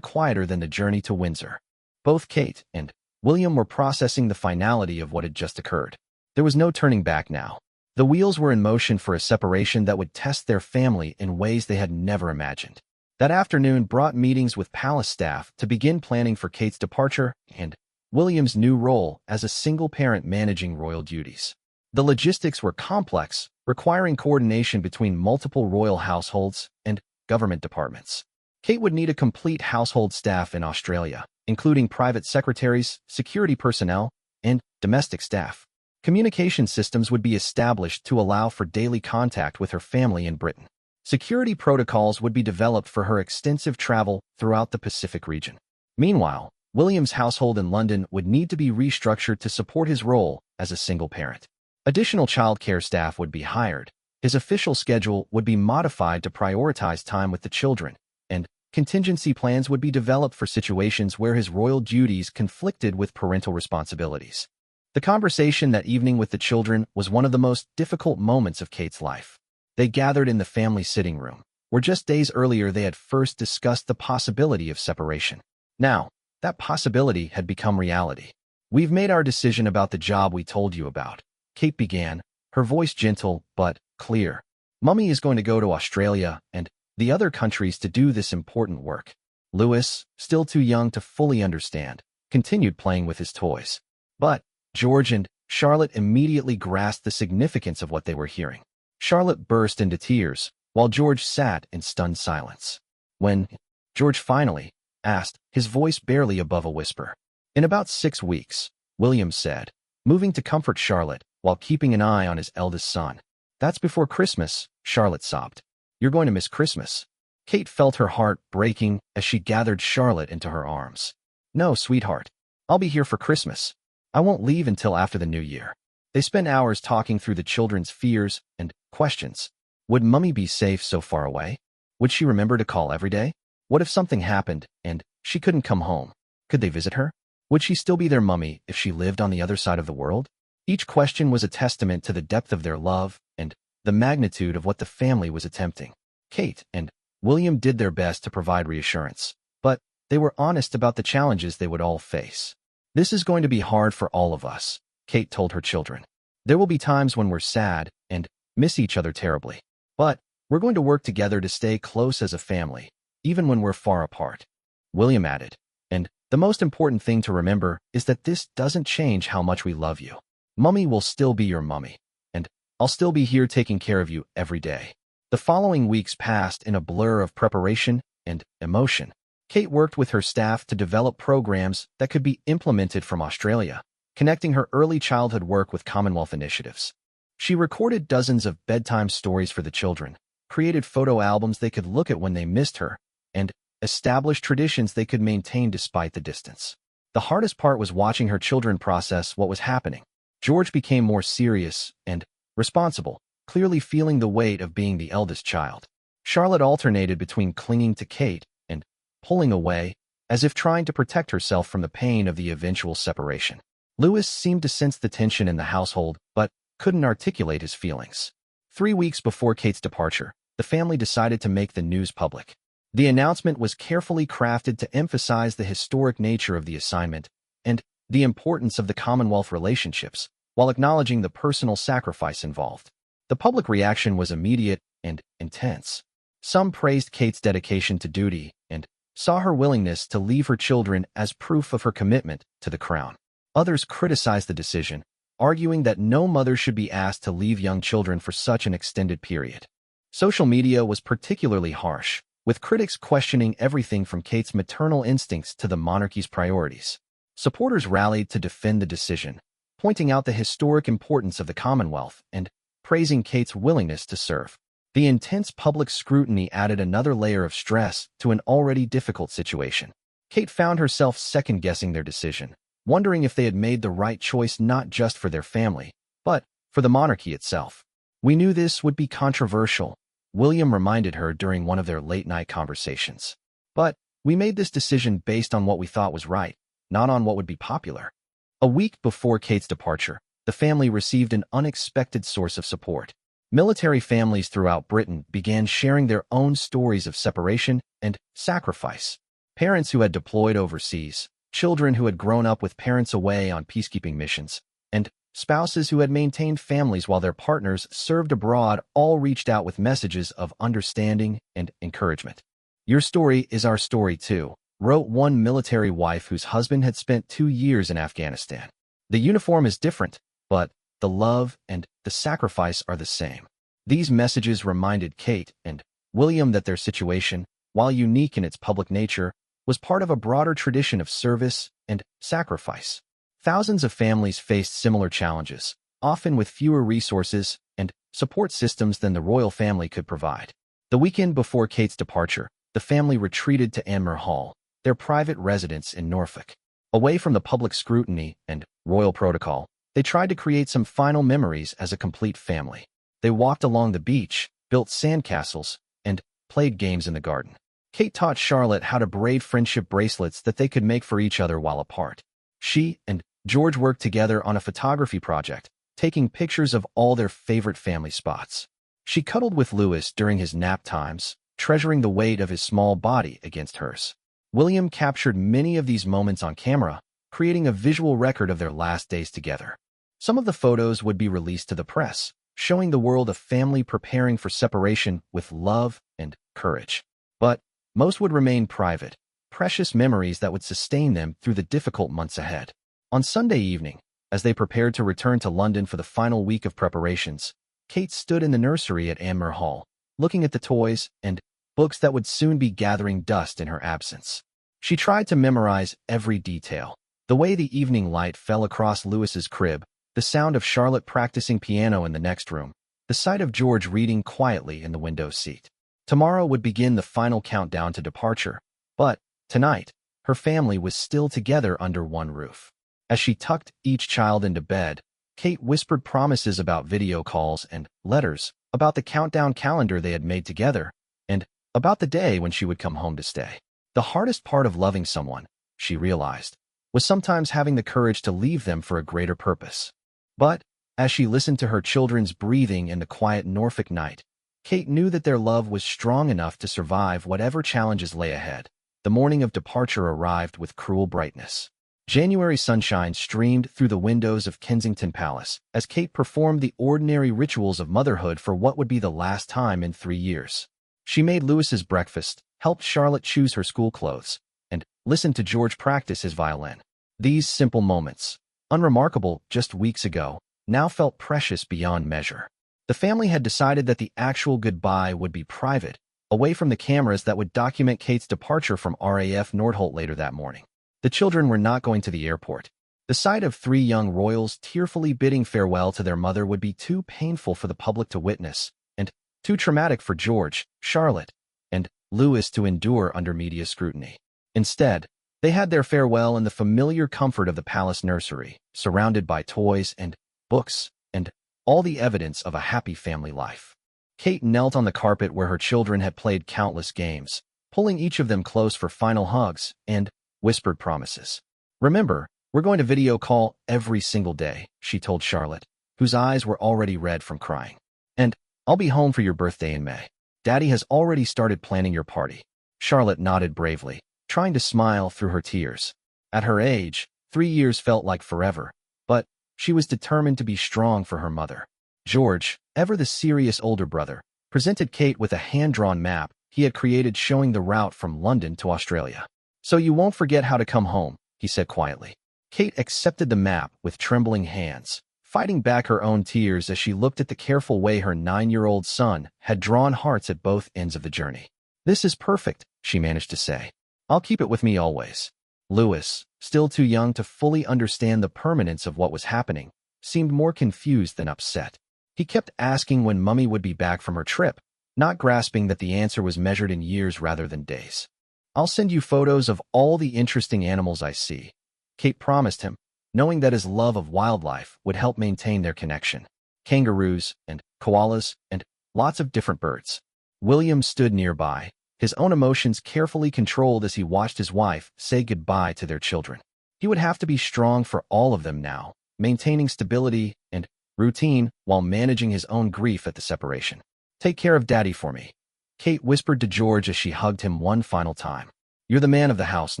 quieter than the journey to Windsor. Both Kate and William were processing the finality of what had just occurred. There was no turning back now. The wheels were in motion for a separation that would test their family in ways they had never imagined. That afternoon brought meetings with palace staff to begin planning for Kate's departure and William's new role as a single parent managing royal duties. The logistics were complex, requiring coordination between multiple royal households and government departments. Kate would need a complete household staff in Australia, including private secretaries, security personnel, and domestic staff. Communication systems would be established to allow for daily contact with her family in Britain. Security protocols would be developed for her extensive travel throughout the Pacific region. Meanwhile, William's household in London would need to be restructured to support his role as a single parent. Additional childcare staff would be hired. His official schedule would be modified to prioritize time with the children, and contingency plans would be developed for situations where his royal duties conflicted with parental responsibilities. The conversation that evening with the children was one of the most difficult moments of Kate's life. They gathered in the family sitting room, where just days earlier they had first discussed the possibility of separation. Now, that possibility had become reality. "We've made our decision about the job we told you about," Kate began, her voice gentle but clear. "Mummy is going to go to Australia and the other countries to do this important work." Louis, still too young to fully understand, continued playing with his toys. But George and Charlotte immediately grasped the significance of what they were hearing. Charlotte burst into tears, while George sat in stunned silence. When George finally asked, his voice barely above a whisper, "In about 6 weeks," William said, moving to comfort Charlotte while keeping an eye on his eldest son. "That's before Christmas," Charlotte sobbed. "You're going to miss Christmas." Kate felt her heart breaking as she gathered Charlotte into her arms. "No, sweetheart. I'll be here for Christmas. I won't leave until after the new year." They spent hours talking through the children's fears and questions. Would Mummy be safe so far away? Would she remember to call every day? What if something happened and she couldn't come home? Could they visit her? Would she still be their Mummy if she lived on the other side of the world? Each question was a testament to the depth of their love and the magnitude of what the family was attempting. Kate and William did their best to provide reassurance, but they were honest about the challenges they would all face. "This is going to be hard for all of us," Kate told her children. "There will be times when we're sad and miss each other terribly. But we're going to work together to stay close as a family, even when we're far apart." William added, "And the most important thing to remember is that this doesn't change how much we love you. Mummy will still be your mummy, and I'll still be here taking care of you every day." The following weeks passed in a blur of preparation and emotion. Kate worked with her staff to develop programs that could be implemented from Australia, connecting her early childhood work with Commonwealth initiatives. She recorded dozens of bedtime stories for the children, created photo albums they could look at when they missed her, and established traditions they could maintain despite the distance. The hardest part was watching her children process what was happening. George became more serious and responsible, clearly feeling the weight of being the eldest child. Charlotte alternated between clinging to Kate and pulling away, as if trying to protect herself from the pain of the eventual separation. Louis seemed to sense the tension in the household, but couldn't articulate his feelings. 3 weeks before Kate's departure, the family decided to make the news public. The announcement was carefully crafted to emphasize the historic nature of the assignment and the importance of the Commonwealth relationships, while acknowledging the personal sacrifice involved. The public reaction was immediate and intense. Some praised Kate's dedication to duty and saw her willingness to leave her children as proof of her commitment to the crown. Others criticized the decision, arguing that no mother should be asked to leave young children for such an extended period. Social media was particularly harsh, with critics questioning everything from Kate's maternal instincts to the monarchy's priorities. Supporters rallied to defend the decision, pointing out the historic importance of the Commonwealth and praising Kate's willingness to serve. The intense public scrutiny added another layer of stress to an already difficult situation. Kate found herself second-guessing their decision, wondering if they had made the right choice not just for their family, but for the monarchy itself. "We knew this would be controversial," William reminded her during one of their late-night conversations. "But we made this decision based on what we thought was right, not on what would be popular." A week before Kate's departure, the family received an unexpected source of support. Military families throughout Britain began sharing their own stories of separation and sacrifice. Parents who had deployed overseas, children who had grown up with parents away on peacekeeping missions, and spouses who had maintained families while their partners served abroad all reached out with messages of understanding and encouragement. "Your story is our story too," wrote one military wife whose husband had spent 2 years in Afghanistan. "The uniform is different, but the love and the sacrifice are the same." These messages reminded Kate and William that their situation, while unique in its public nature, was part of a broader tradition of service and sacrifice. Thousands of families faced similar challenges, often with fewer resources and support systems than the royal family could provide. The weekend before Kate's departure, the family retreated to Anmer Hall, their private residence in Norfolk. Away from the public scrutiny and royal protocol, they tried to create some final memories as a complete family. They walked along the beach, built sandcastles, and played games in the garden. Kate taught Charlotte how to braid friendship bracelets that they could make for each other while apart. She and George worked together on a photography project, taking pictures of all their favorite family spots. She cuddled with Louis during his nap times, treasuring the weight of his small body against hers. William captured many of these moments on camera, creating a visual record of their last days together. Some of the photos would be released to the press, showing the world a family preparing for separation with love and courage. But most would remain private, precious memories that would sustain them through the difficult months ahead. On Sunday evening, as they prepared to return to London for the final week of preparations, Kate stood in the nursery at Anmer Hall, looking at the toys and books that would soon be gathering dust in her absence. She tried to memorize every detail. The way the evening light fell across Louis's crib, the sound of Charlotte practicing piano in the next room, the sight of George reading quietly in the window seat. Tomorrow would begin the final countdown to departure, but tonight, her family was still together under one roof. As she tucked each child into bed, Kate whispered promises about video calls and letters, about the countdown calendar they had made together, and about the day when she would come home to stay. The hardest part of loving someone, she realized, was sometimes having the courage to leave them for a greater purpose. But, as she listened to her children's breathing in the quiet Norfolk night, Kate knew that their love was strong enough to survive whatever challenges lay ahead. The morning of departure arrived with cruel brightness. January sunshine streamed through the windows of Kensington Palace as Kate performed the ordinary rituals of motherhood for what would be the last time in 3 years. She made Louis's breakfast, helped Charlotte choose her school clothes, and listened to George practice his violin. These simple moments, unremarkable just weeks ago, now felt precious beyond measure. The family had decided that the actual goodbye would be private, away from the cameras that would document Kate's departure from RAF Nordholt later that morning. The children were not going to the airport. The sight of 3 young royals tearfully bidding farewell to their mother would be too painful for the public to witness, and too traumatic for George, Charlotte, and Louis to endure under media scrutiny. Instead, they had their farewell in the familiar comfort of the palace nursery, surrounded by toys and books, and all the evidence of a happy family life. Kate knelt on the carpet where her children had played countless games, pulling each of them close for final hugs, and whispered promises. "Remember, we're going to video call every single day," she told Charlotte, whose eyes were already red from crying. "And I'll be home for your birthday in May. Daddy has already started planning your party." Charlotte nodded bravely, trying to smile through her tears. At her age, 3 years felt like forever, but she was determined to be strong for her mother. George, ever the serious older brother, presented Kate with a hand-drawn map he had created showing the route from London to Australia. "So you won't forget how to come home," he said quietly. Kate accepted the map with trembling hands, fighting back her own tears as she looked at the careful way her 9-year-old son had drawn hearts at both ends of the journey. "This is perfect," she managed to say. "I'll keep it with me always." Louis, still too young to fully understand the permanence of what was happening, seemed more confused than upset. He kept asking when Mummy would be back from her trip, not grasping that the answer was measured in years rather than days. "I'll send you photos of all the interesting animals I see," Kate promised him, knowing that his love of wildlife would help maintain their connection. Kangaroos and koalas and lots of different birds. William stood nearby, his own emotions carefully controlled as he watched his wife say goodbye to their children. He would have to be strong for all of them now, maintaining stability and routine while managing his own grief at the separation. "Take care of Daddy for me," Kate whispered to George as she hugged him one final time. "You're the man of the house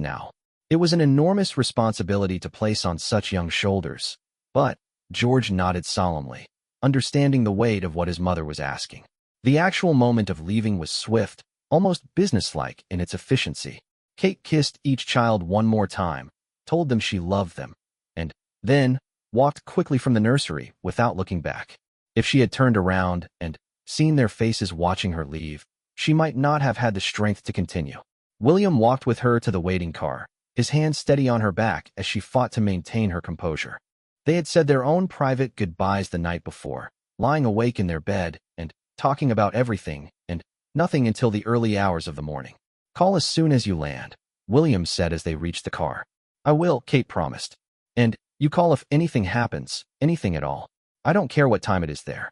now." It was an enormous responsibility to place on such young shoulders, but George nodded solemnly, understanding the weight of what his mother was asking. The actual moment of leaving was swift, almost businesslike in its efficiency. Kate kissed each child one more time, told them she loved them, and then walked quickly from the nursery without looking back. If she had turned around and seen their faces watching her leave, she might not have had the strength to continue. William walked with her to the waiting car, his hand steady on her back as she fought to maintain her composure. They had said their own private goodbyes the night before, lying awake in their bed and talking about everything and Nothing until the early hours of the morning. Call as soon as you land, William said as they reached the car. I will, Kate promised. And you call if anything happens, anything at all. I don't care what time it is there.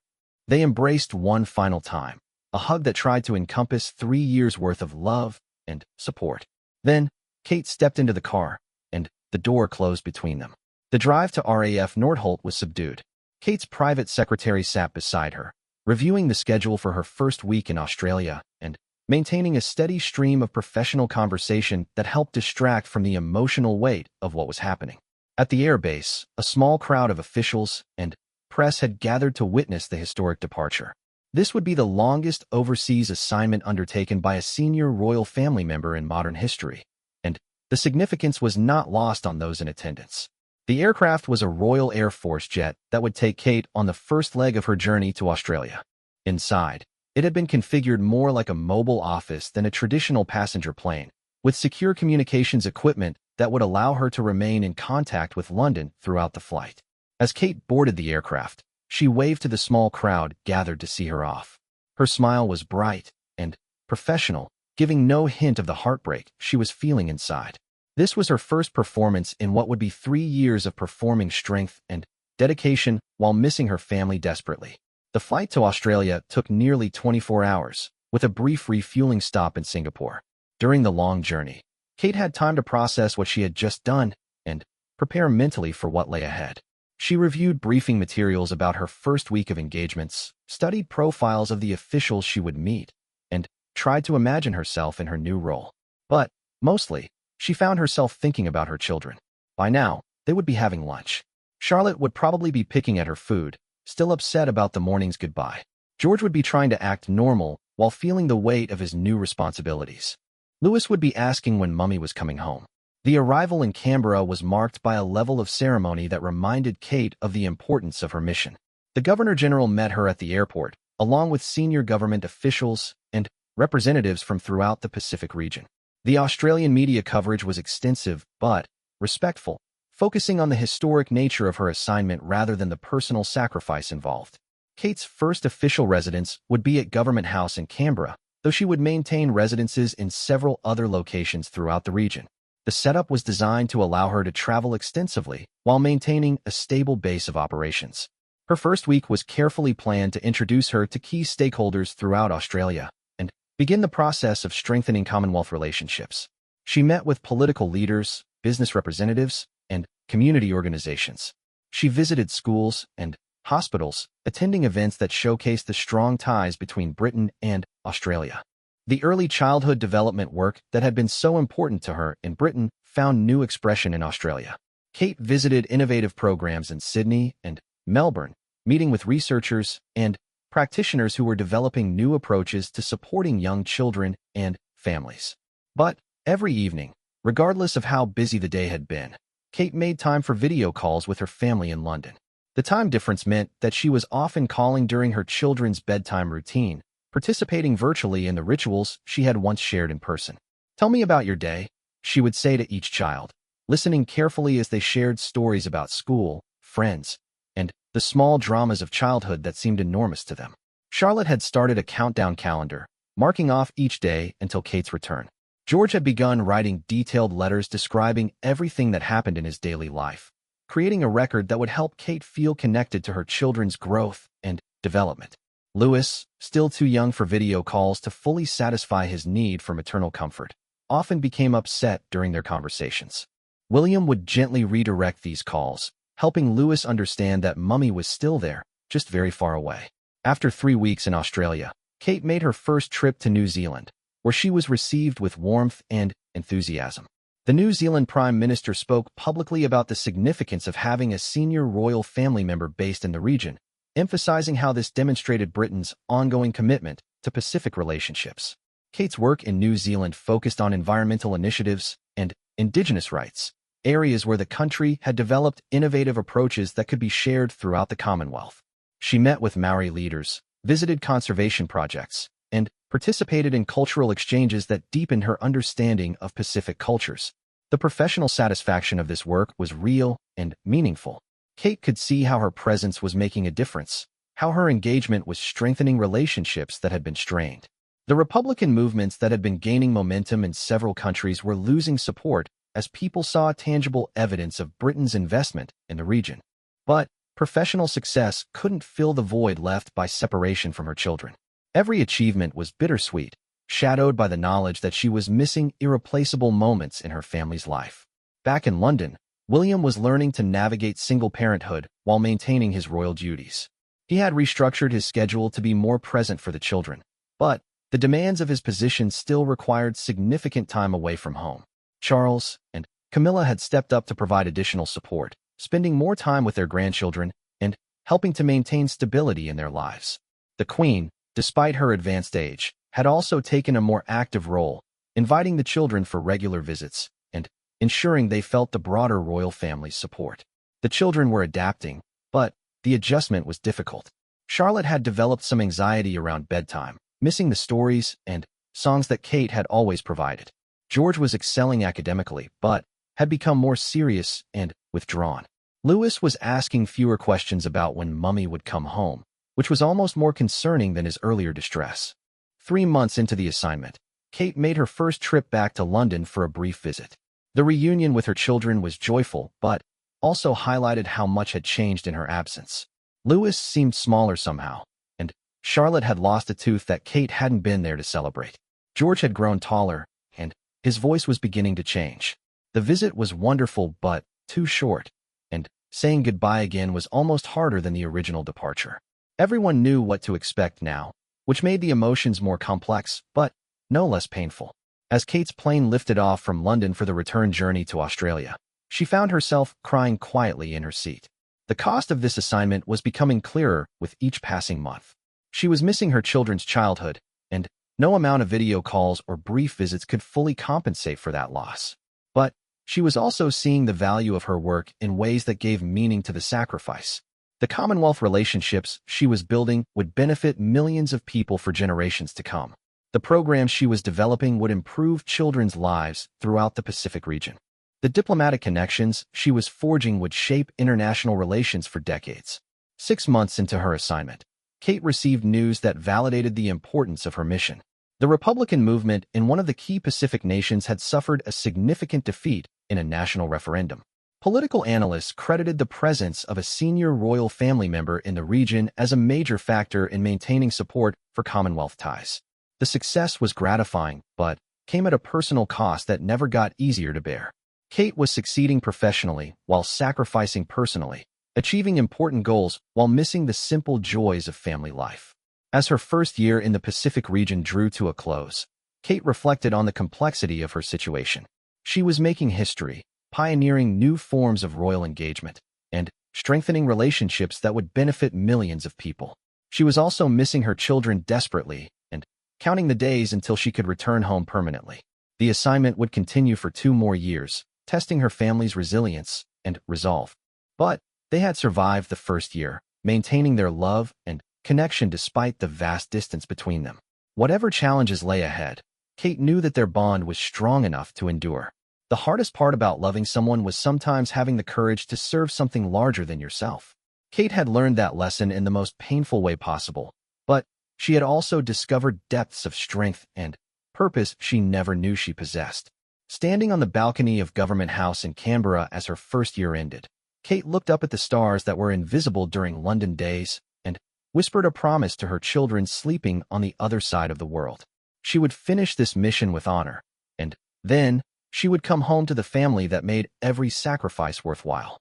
They embraced one final time, a hug that tried to encompass 3 years' worth of love and support. Then, Kate stepped into the car, and the door closed between them. The drive to RAF Nordholt was subdued. Kate's private secretary sat beside her, reviewing the schedule for her first week in Australia and maintaining a steady stream of professional conversation that helped distract from the emotional weight of what was happening. At the airbase, a small crowd of officials and press had gathered to witness the historic departure. This would be the longest overseas assignment undertaken by a senior royal family member in modern history, and the significance was not lost on those in attendance. The aircraft was a Royal Air Force jet that would take Kate on the first leg of her journey to Australia. Inside, it had been configured more like a mobile office than a traditional passenger plane, with secure communications equipment that would allow her to remain in contact with London throughout the flight. As Kate boarded the aircraft, she waved to the small crowd gathered to see her off. Her smile was bright and professional, giving no hint of the heartbreak she was feeling inside. This was her first performance in what would be 3 years of performing strength and dedication while missing her family desperately. The flight to Australia took nearly 24 hours, with a brief refueling stop in Singapore. During the long journey, Kate had time to process what she had just done and prepare mentally for what lay ahead. She reviewed briefing materials about her first week of engagements, studied profiles of the officials she would meet, and tried to imagine herself in her new role. But, mostly, she found herself thinking about her children. By now, they would be having lunch. Charlotte would probably be picking at her food, still upset about the morning's goodbye. George would be trying to act normal while feeling the weight of his new responsibilities. Louis would be asking when Mummy was coming home. The arrival in Canberra was marked by a level of ceremony that reminded Kate of the importance of her mission. The Governor-General met her at the airport, along with senior government officials and representatives from throughout the Pacific region. The Australian media coverage was extensive but respectful, focusing on the historic nature of her assignment rather than the personal sacrifice involved. Kate's first official residence would be at Government House in Canberra, though she would maintain residences in several other locations throughout the region. The setup was designed to allow her to travel extensively while maintaining a stable base of operations. Her first week was carefully planned to introduce her to key stakeholders throughout Australia and begin the process of strengthening Commonwealth relationships. She met with political leaders, business representatives, and community organizations. She visited schools and hospitals, attending events that showcased the strong ties between Britain and Australia. The early childhood development work that had been so important to her in Britain found new expression in Australia. Kate visited innovative programs in Sydney and Melbourne, meeting with researchers and practitioners who were developing new approaches to supporting young children and families. But every evening, regardless of how busy the day had been, Kate made time for video calls with her family in London. The time difference meant that she was often calling during her children's bedtime routine, participating virtually in the rituals she had once shared in person. "Tell me about your day," she would say to each child, listening carefully as they shared stories about school, friends, and the small dramas of childhood that seemed enormous to them. Charlotte had started a countdown calendar, marking off each day until Kate's return. George had begun writing detailed letters describing everything that happened in his daily life, creating a record that would help Kate feel connected to her children's growth and development. Louis, still too young for video calls to fully satisfy his need for maternal comfort, often became upset during their conversations. William would gently redirect these calls, helping Louis understand that Mummy was still there, just very far away. After 3 weeks in Australia, Kate made her first trip to New Zealand, where she was received with warmth and enthusiasm. The New Zealand Prime Minister spoke publicly about the significance of having a senior royal family member based in the region, emphasizing how this demonstrated Britain's ongoing commitment to Pacific relationships. Kate's work in New Zealand focused on environmental initiatives and Indigenous rights, areas where the country had developed innovative approaches that could be shared throughout the Commonwealth. She met with Maori leaders, visited conservation projects, and participated in cultural exchanges that deepened her understanding of Pacific cultures. The professional satisfaction of this work was real and meaningful. Kate could see how her presence was making a difference, how her engagement was strengthening relationships that had been strained. The Republican movements that had been gaining momentum in several countries were losing support as people saw tangible evidence of Britain's investment in the region. But professional success couldn't fill the void left by separation from her children. Every achievement was bittersweet, shadowed by the knowledge that she was missing irreplaceable moments in her family's life. Back in London, William was learning to navigate single parenthood while maintaining his royal duties. He had restructured his schedule to be more present for the children, but the demands of his position still required significant time away from home. Charles and Camilla had stepped up to provide additional support, spending more time with their grandchildren and helping to maintain stability in their lives. The Queen, despite her advanced age, had also taken a more active role, inviting the children for regular visits and ensuring they felt the broader royal family's support. The children were adapting, but the adjustment was difficult. Charlotte had developed some anxiety around bedtime, missing the stories and songs that Kate had always provided. George was excelling academically, but had become more serious and withdrawn. Louis was asking fewer questions about when Mummy would come home, which was almost more concerning than his earlier distress. 3 months into the assignment, Kate made her first trip back to London for a brief visit. The reunion with her children was joyful, but also highlighted how much had changed in her absence. Louis seemed smaller somehow, and Charlotte had lost a tooth that Kate hadn't been there to celebrate. George had grown taller, and his voice was beginning to change. The visit was wonderful but too short, and saying goodbye again was almost harder than the original departure. Everyone knew what to expect now, which made the emotions more complex, but no less painful. As Kate's plane lifted off from London for the return journey to Australia, she found herself crying quietly in her seat. The cost of this assignment was becoming clearer with each passing month. She was missing her children's childhood, and no amount of video calls or brief visits could fully compensate for that loss. But she was also seeing the value of her work in ways that gave meaning to the sacrifice. The Commonwealth relationships she was building would benefit millions of people for generations to come. The programs she was developing would improve children's lives throughout the Pacific region. The diplomatic connections she was forging would shape international relations for decades. 6 months into her assignment, Kate received news that validated the importance of her mission. The Republican movement in one of the key Pacific nations had suffered a significant defeat in a national referendum. Political analysts credited the presence of a senior royal family member in the region as a major factor in maintaining support for Commonwealth ties. The success was gratifying, but came at a personal cost that never got easier to bear. Kate was succeeding professionally while sacrificing personally, achieving important goals while missing the simple joys of family life. As her first year in the Pacific region drew to a close, Kate reflected on the complexity of her situation. She was making history, pioneering new forms of royal engagement, and strengthening relationships that would benefit millions of people. She was also missing her children desperately and counting the days until she could return home permanently. The assignment would continue for 2 more years, testing her family's resilience and resolve. But they had survived the first year, maintaining their love and connection despite the vast distance between them. Whatever challenges lay ahead, Kate knew that their bond was strong enough to endure. The hardest part about loving someone was sometimes having the courage to serve something larger than yourself. Kate had learned that lesson in the most painful way possible, but she had also discovered depths of strength and purpose she never knew she possessed. Standing on the balcony of Government House in Canberra as her first year ended, Kate looked up at the stars that were invisible during London days and whispered a promise to her children sleeping on the other side of the world. She would finish this mission with honor, and then she would come home to the family that made every sacrifice worthwhile.